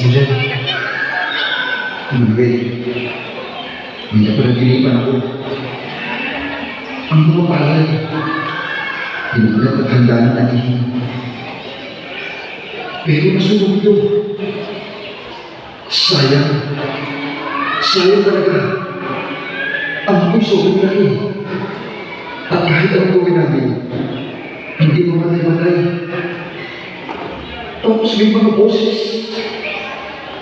mo dyan. Manuel, may napanaginipan ako. Ang bumapagal. Pinulat at handa ng anihin. Pero nasunog ito. Sayang. Sayang talaga. Ang ako'y sobrang laki. At kahit anong gawin namin, hindi mamatay-matay. Tapos may mga boses.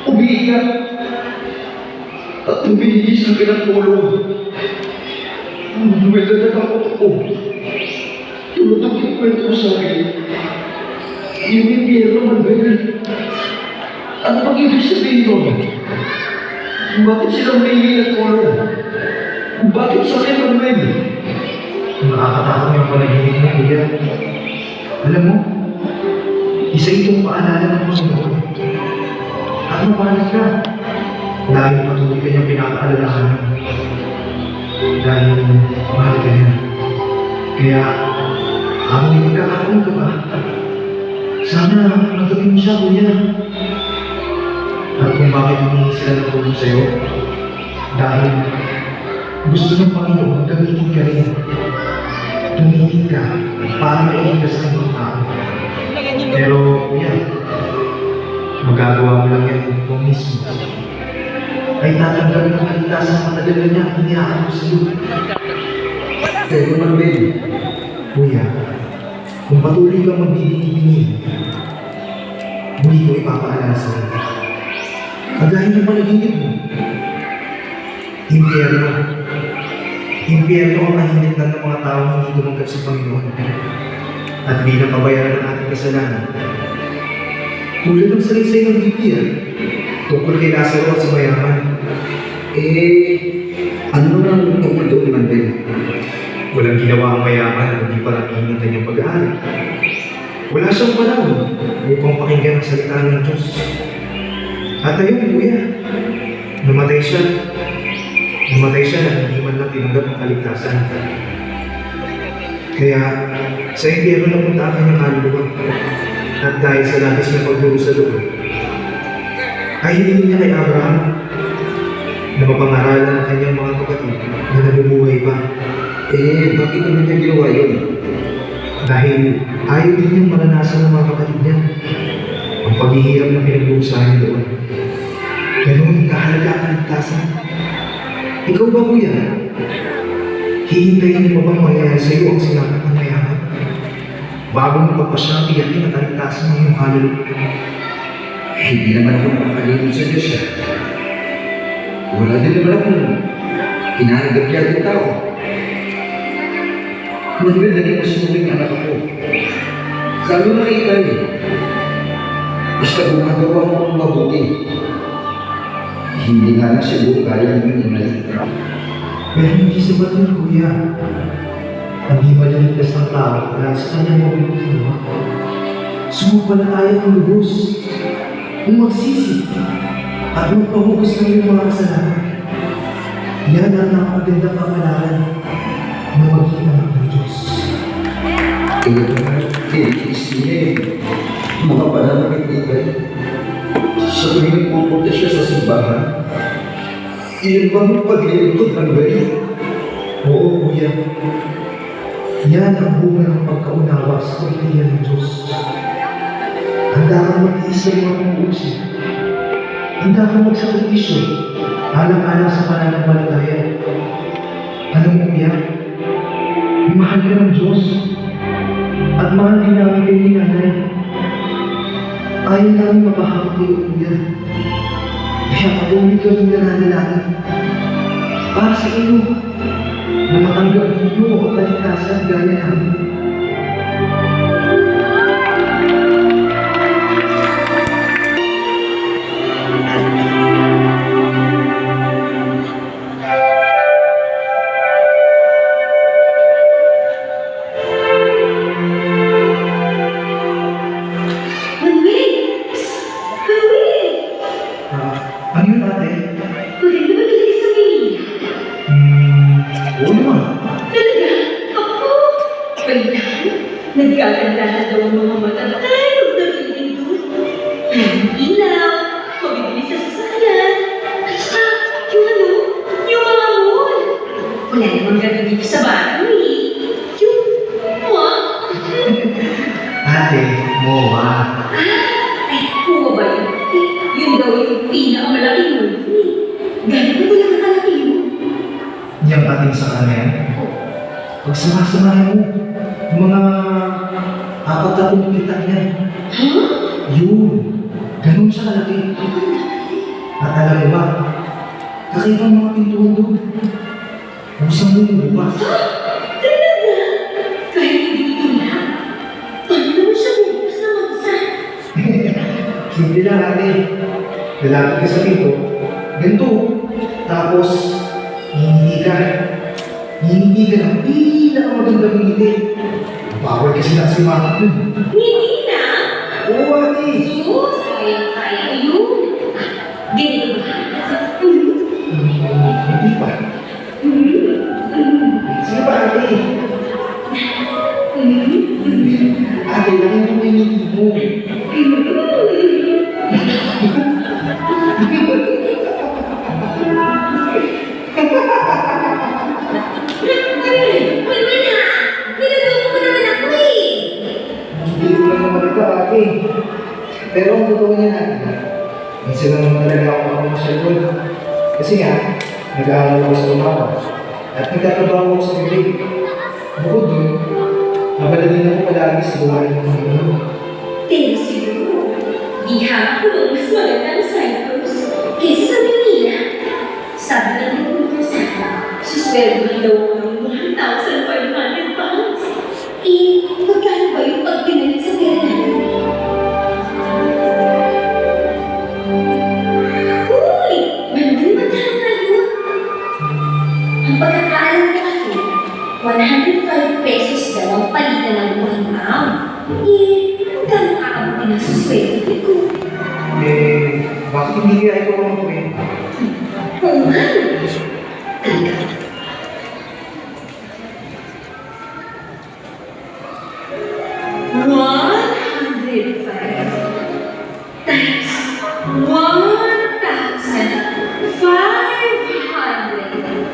Umiiyak. At humihingi sa akin ng tulong. Manuel, natatakot ako. Tulad ang kikwento ko sa akin. Yung impyerno, Manuel. Ano bang ibig sabihin nun? Bakit sila humihingi ng tulong? Bakit sa akin, Manuel? Nakakatakot yung panaginip mo, kuya. Alam mo, isa itong paalala ng Panginoon. At mapalag ka. Dahil patuloy ka niyang pinapaalalahan. Dahil mahal ka niya. Kaya, habang may magkakaroon ka ba, sana magawin mo siya, kuya. At kung bakit humingi sila ng tulong sa'yo, dahil gusto ng Panginoon gamitin ka rin. Tumingin ka para maiigas ng mga tao. Pero, kuya, magagawa mo lang yan kung mismo ay tatanggalin ang kaligtasan matagal na niya inihahan mo sa'yo. Pero Manuel, Kuya, kung patuloy kang magbibigay-bigay, muli ko ipapaalala sa'yo. Kagaya ng panaginip mo, impyerno. Impyerno ang kahinatnan ng mga tao hindi tumanggap sa Panginoon. At bilang kabayaran ng ating kasalanan, tulad ng salaysay ng Biblia, tungkol kay Lazaro at sa mayaman, ano nang tungkol doon, Manuel? walang ginawa ang mayaman kundi paramihin ang kanyang pag-aaral. Wala siyang panahon upang pakinggan ang salita ng Diyos. At ayun, kuya, namatay siya. Namatay siya na hindi man lang tinanggap ang kaligtasan. Kaya sa impyerno napunta ang kanyang kaluluwa. At dahil sa labis na pagduro sa loob, ay hindi niya kay Abraham na mapangaralan ang kanyang mga kapatid na nabubuhay pa. Bakit naman niya ginawa yun? Dahil ayaw din niyang maranasan ng mga kapatid niya ang paghihirap na pinagbuhusahan niya doon. Ganun kahalaga ang kaligtasan. Ikaw ba, kuya? Hihintayin mo bang mangyayari sa iyo ang sinapat ng mayaman bago mo pagpasya ang tiyakin at kaligtasan ng iyong kaluluwa? Hindi naman ako nakakalimot sa Diyos. Wala din naman akong hinahanggap yan ng tao. Manuel, naging masunuring anak ako. Lalo na kay Itay. Basta gumagawa mo kung mabuti. Hindi nga lang siguro kaya ng inay. Pero hindi sabat yun, kuya. Hindi maliligtas ng tao dahil sa kanyang mabuti naman. Sumumpalataya ng lubos. Kung magsisi at magpahugas ng iyong mga kasalanan, yan ang napagandang pangalanan na maging anak ng Diyos. Kaya naman, kay Christine, mga pananakit ni Itay. Sa tuwing nagpupunta siya sa simbahan, iyon ba mo paglilingkod, Manuel? Oo, kuya. Yan ang bunga ng pagkaunawa sa kaitiyan ng Diyos. Handa kang mag-iis sa mga pang-uusip. Handa kang magsakripisyo, alang-alang sa pananampalataya. Alam mo, kuya, mahal ka ng Diyos. At mahal din namin kayo ni nanay. Ayaw namin mapahakot kayo, kuya. Kaya patuloy kami nananalangin para sa iyo na matanggap ninyo ang kaligtasan gaya namin. Ano yun, ate? Kulit na ba talaga sa Mia? Oo naman. Talaga? Ako? Wala. Nagkaganda na daw ang mga mata. Tayo na piling doon. Ilaw. Wala namang gano'n dito sa bahay eh. Yung, what? Ate, MOA. Ay, kuha ba yun? Eh, yun daw yung pinakamalaki mo. Eh, gano'n ba talaga kalaki mo? Yang ating sa kanya yan. Pag sama-samahin mo, yung mga 40 kita yan. Huh? Yun. Ganun siya kalaki. At alam mo ba, kakaiba ang mga pintuan doon. Buksan mo yung bukas. Talaga? Kahit hindi ito lahat. Paano naman siya bukas na mag-isa? Simple lang ate. Lalapit ka sa pinto, ganito. Tapos, ngingiti ka. Ngingiti ka ng pinakamagandang ngiti. Bawal kasi na si Mama dun. Hindi na. Oo ate. Sus, kaya yun. Ganito ba? Hindi pa. Sige pa ate. Ate, laki mo may ngiti mo. Wala na. Nilago mo naman ako eh. Hindi ko lang naman ito ate. Pero ang totoo niya natin, minsan lang naman talaga ako makamasyal doon. Kasi nga, nag-aaral ako sa umaga. At nagtatrabaho ako sa bibig. Bukod doon, abala din ako palagi sa buhay ng mga ano. Pero siguro, di hapon mas maganda ang Cyprus kaysa sa Manila. Sabi ng recruiter sa akin, susweldo daw ako ng 1,500 pounds. Eh, magkano ba yung pag pinalit sa pera natin? Uy! Manunin ba tayo? Ang pagkakaalam ko kasi, 105 pesos daw ang palitan ng 1 pound. Eh, magkano aabutin ang susweldo ko? Eh, bakit hindi kaya ikaw ang magkwento? Oo nga. Times 1,500.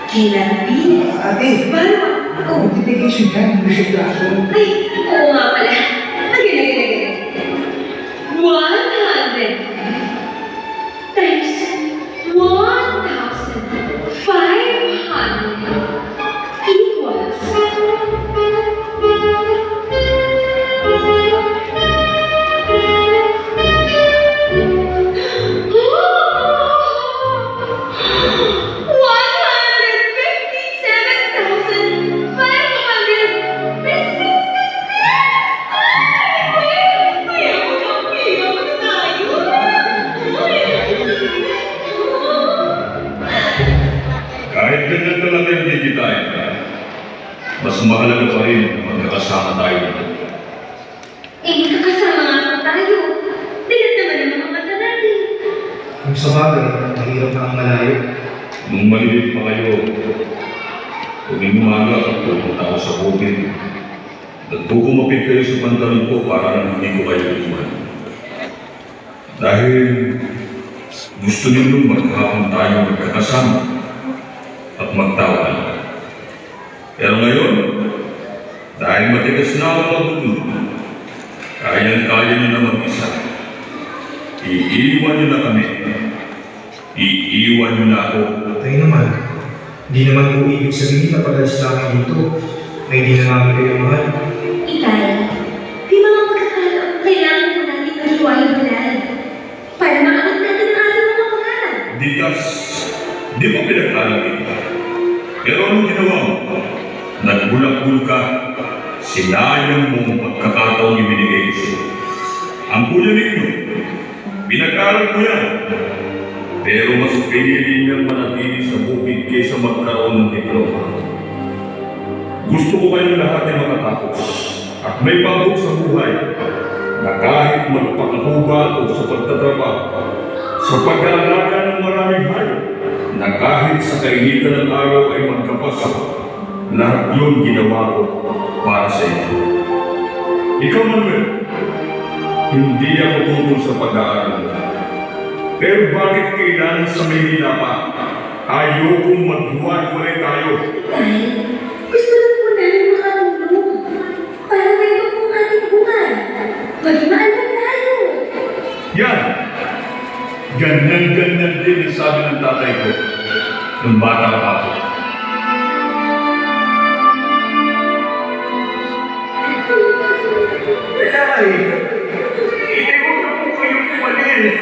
Kailan bilis? Ate, Paano? Oh, multiplication yan, hindi siya classroom. ay, oo nga pala. Lagi. 100 times 1,500 equals 157,500. Kahit ganyan talaga yung digital, mas mahalaga pa rin na magkakasama tayo dito. Eh, magkakasama nga po tayo. Dilat naman ang mga mata natin. Yung sa bagay, mahirap na ang malayo. Nung maliliit pa kayo, tuwing umaga, pupunta ako sa bukid. Nagpupumapit kayo sa pantalon ko para nang hindi ko kayo iwan. Dahil gusto niyo maghapon tayo magkakasama at magtawan. Pero ngayon, dahil matigas na ako mabuto, kayang-kaya niyo na mag-isa. Iiwan niyo na kami. Iiwan niyo na ako. Tayo naman, hindi naman po ibig sabihin na pag-alis namin dito, ay hindi na namin kayo mahal. Itay, may mga pagkakataon kailangan po natin maghiwa-hiwalay para makamit natin ang ating mga pangarap. Dikas, di mo pinag-aral kita. Pero anong ginawa mo? Nagbulak-bul ka. Sinayang mo ang pagkakataong ibinigay ko sa'yo. Ang kuya ninyo, pinag-aral ko yan. Pero mas pinili niyang manatili sa bukid kaysa magkaroon ng diploma. Gusto ko kayong lahat ay makatapos at may pagod sa buhay na kahit magpakahuba o sa pagtatrabaho, sa pag-aalaga ng maraming hayop, na kahit sa kainitan ng araw ay magkapasa, lahat yun ginawa ko para sa iyo. Ikaw, Manuel, hindi ako tungkol sa pag-aaral mo. Pero bakit kailangan sa Maynila pa Ayokong maghiwa-hiwalay tayo. Tay, gusto lang po namin makatulong. Para may iba pong ating buhay. Maging maalam tayo. Yan! Ganyan-ganyan din ang sabi ng tatay ko nung bata pa ako. Ay! Hindi ko na po kayo pumalis.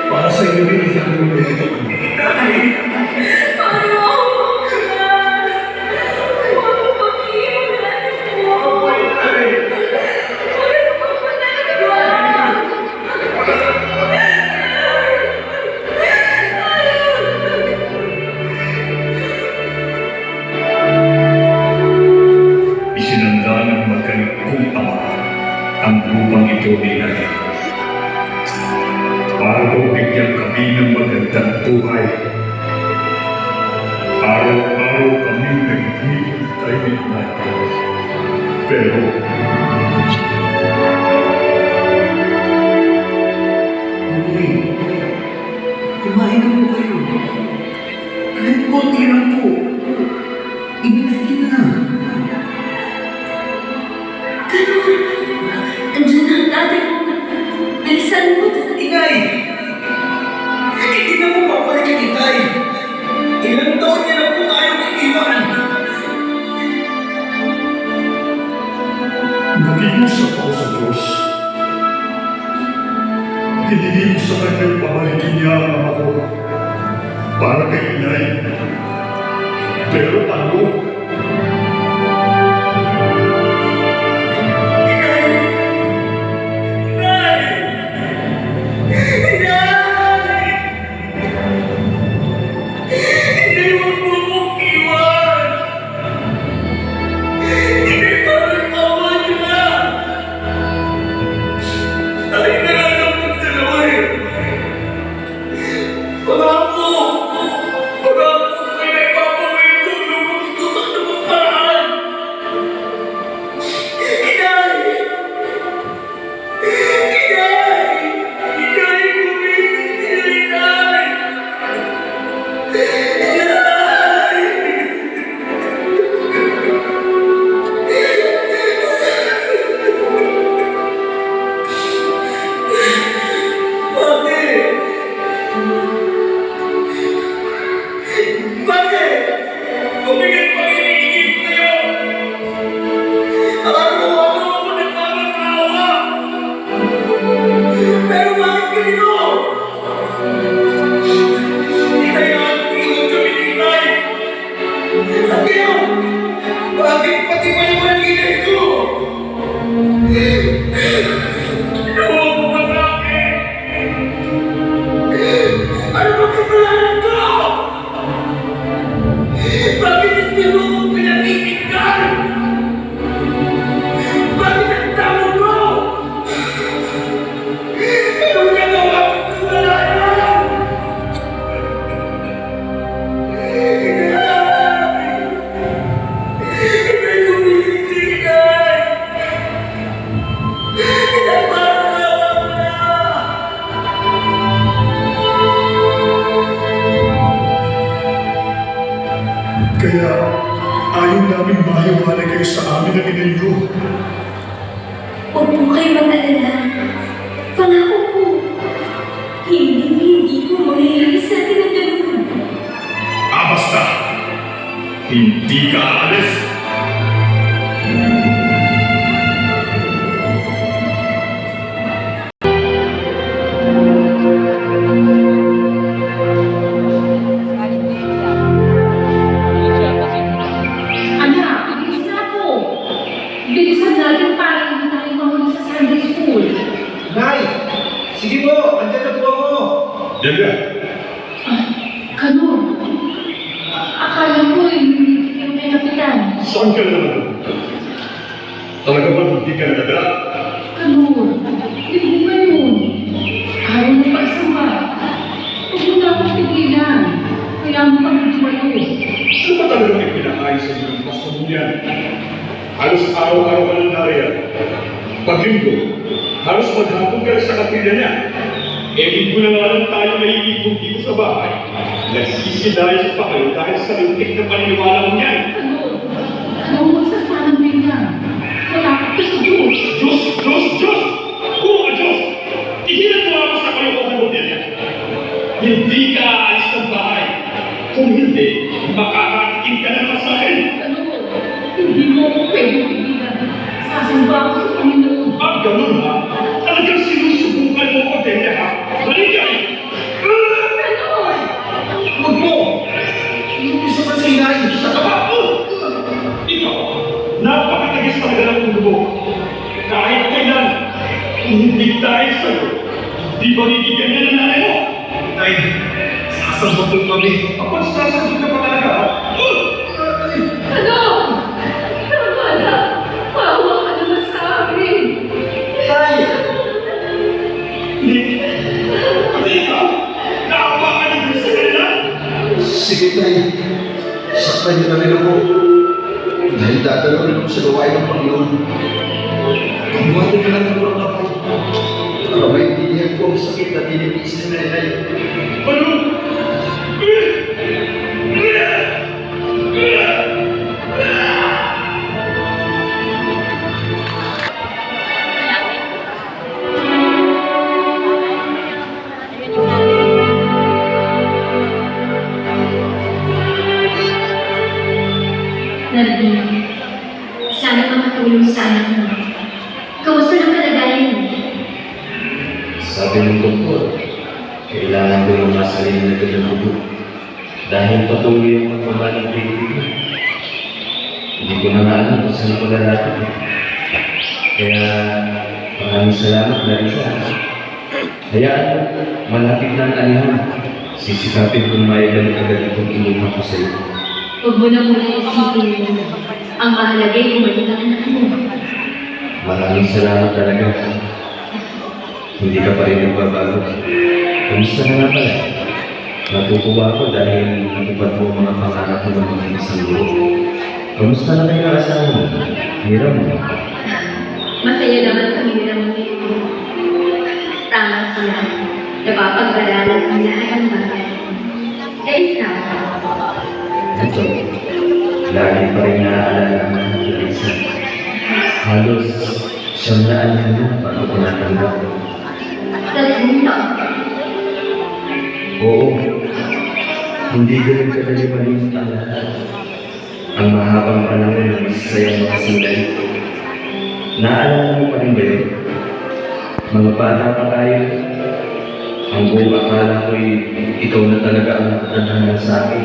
Para sa inyo din ang sabi mo dito. Ay! Ano? Huwag mo pag-iiwanan mo. Ay! Huwag mo pagpatagwa. Isinanda ng magaling kong ama ang lupang ito ni Nay. Para daw bigyan kami ng magandang buhay. Araw-araw kami naghihintay ni Nay. Pero Okay. Kumain na po kayo. Kahit konti lang po. Ibigay na. Ganun. Andiyan na ang tatay mo. Bilisan mo. Inay! Hindi na po papalik ang itay. Ilang taon niya na po tayong iiwan. nag-iusap ako sa Diyos. Hinihingi ko sa kanyang pabalikin niya ang ama ko para kay Inay. Pero ano? Bakit pati pa naman ang inay ko? Ano ba kasalanan ko? Bakit hindi mo ako pinag-iikan? Bakit ang tamo mo? Anong nagawa kong kasalanan? Inay ko bisitigay! Inay, parang nawa mo na! Kaya ayaw namin mahiwalay kayo sa amin ng Inay niyo. Huwag po kayo mag-alala. Pangako po. Hindi po mangyayari sa atin ang ganun. Basta! Hindi ka aalis! Anak, bilis na ako. Bilisan natin para hindi tayo mahuli sa Sunday school. Nay! Sige po, andyan na po ako. Diyan ka. Kanor, akala ko hindi kayo may kapitan. Saan ka naman? Talaga ba hindi ka nakadala? Kanor, hindi ba yun? Ayaw mo pa isang ba? Huwag mo na akong tigilan. Kaya mo pang hindi kayo. Ano ba talagang ipinakain sa inyo ng pasto mo yan? Halos araw-araw ka lang nariyan. Pag-linggo, halos maghapon ka sa kapilya niya. Eh, linggo na nga lang tayo naiipon dito sa bahay. Nagsisilayas pa kayo dahil sa lintik na paniniwala mo niyan. Ano mo sa tanong bigyan? Malapit ka sa Diyos. Diyos! Diyos! Diyos! Kung ang Diyos, ihilan mo ako sa kalokohan mo din. Hindi ka aalis ng bahay. Kung hindi, makakatikim ka naman sa akin. Ano? Hindi mo ako pwede bigyan. Sasamba ako sa Panginoon. Ah, ganun ha? Talagang sinusubukan mo ko din ha? Balikan! Ganon! Huwag mo! Inumpisa ka sa inay! Isa ka ba? Ikaw, napakatagis talaga ng ulo mo. Kahit kailan, kung hindi dahil sa'yo, di ba nibigyan niya ng nanay mo? Tay, sasambot mo kami. Ako, sasagot ka pa talaga ha? Ano? Tama na! Maawa ka naman sa akin! Tay! Hindi. Pati ikaw, naawa ka na din sa kanila? Sige, Tay. Saktan niyo na rin ako. Dahil dadalo rin ako sa gawain ng Panginoon. Buhatin na lang ako ng kapal. Para maintindihan ko ang sakit na tinitiis ni Nanay. Ano? Nardin, sana ka matulong sa anak mo. Kamusta ng kalagayan mo? Sabi ng doktor, kailangan ko ng masalin na ng dugo dahil patuloy ang pagbaba ng baby ko. Hindi ko na nga alam kung saan ako lalapit. Kaya maraming salamat na rin sa hayaan mo, malapit na ang alihan. Sisikapin kong maibalik agad itong inuha ko sa iyo. Huwag mo na muna isipin mo. Ang mahalaga ay umalit ang anak mo. Maraming salamat talaga. Hindi ka pa rin nagbabago. Kamusta na nga pala? Natutuwa ako dahil natupad mo ang mga pangarap mo ng mga isang guro. Kamusta na kayo ang asawa mo? Hiram mo. Masaya naman kami ng ito. Tama sila. Napapag-aralan ang lahat ng bagay. Eh, ikaw, Ito, lagi pa rin naaalala ang mga Teresa. Halos siyang naalihan na bago ko natanggap. 3 taon. Oo, hindi ganun kadali malimutan lahat. Ang mahabang panahon ng masasayang mga sandali. Naalala mo pa rin ba yun? Mga bata pa tayo. Ang buong akala ko'y ikaw na talaga ang nakatadhana sa akin.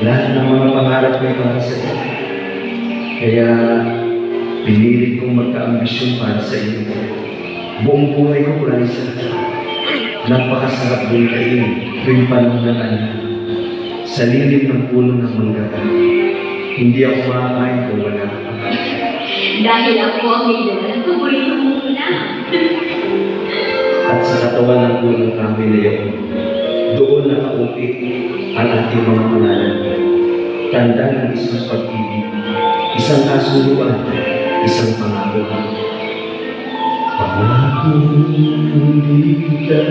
Lahat ng mga pangarap ko'y para sa iyo. Kaya pinilit kong magka-ambisyon para sa iyo. Buong buhay ko, Clarissa. Napakasarap din kayo tuwing panahon ng anak. Sa lilim ng puno ng mangga. Hindi ako makakain kung wala ka. Dahil ako ang may dala ng paborito mong ulam. At sa katawan ng punong kami na yun, doon nakaupit ang ating mga pangalan. Tanda ng isang pag-ibig, isang kasuluan, isang pangako. Pangako hindi kita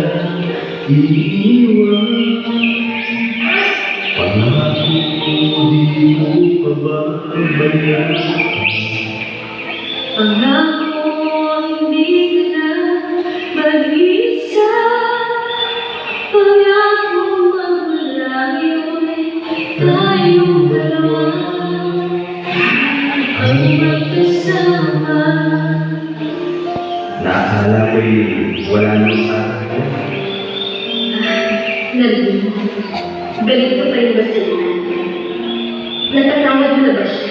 iiwan. Pangako di mo pababayaan. Pangako hindi ka na mag-isa. Pangako mamalayo ay tayong dalawa. Ang magkasama. Naakala ko'y wala nang araw. Nardin, galit ka pa rin ba sa ina? Natatawad mo na ba siya?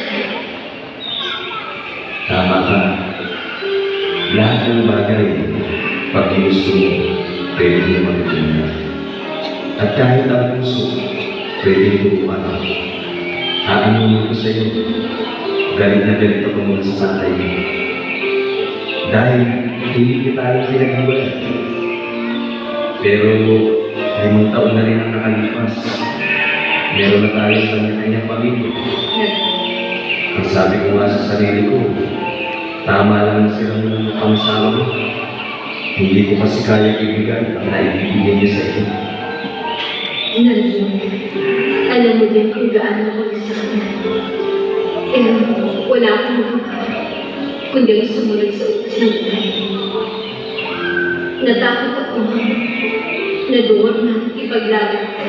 Tama ka. Lahat ng bagay, pag ginusto mo, pwede mo magtulungan. At kahit ang puso, pwede mo umano. Aaminin ko sa iyo, galit na galit ako mula sa tatay mo. Dahil hindi tayo pinag-iwalay. Pero 5 taon na rin ang nakalipas. Meron na tayong kanya-kanyang pamilya. Ang sabi ko nga sa sarili ko, tama lang ang sila mo ng pangsawa mo. Hindi ko kasi kaya ibigay ang naibibigay niya sa iyo. Nandiyan, alam mo din kung gaano ako nasaktan. Pero wala akong magawa, kundi ang sumunod sa utos ng Diyos. Natakot ako, naduwag na ipaglaban ko.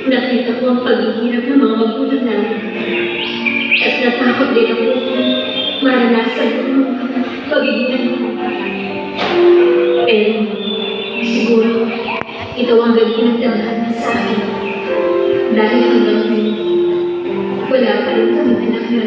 Nakita ko ang paghihirap ng mga magulang namin. At natakot din ako maranasan ko ang pagigitan ko. Pero siguro, ito ang galing ng tadhana sa akin. Dahil hanggang ngayon, wala pa rin kami anak na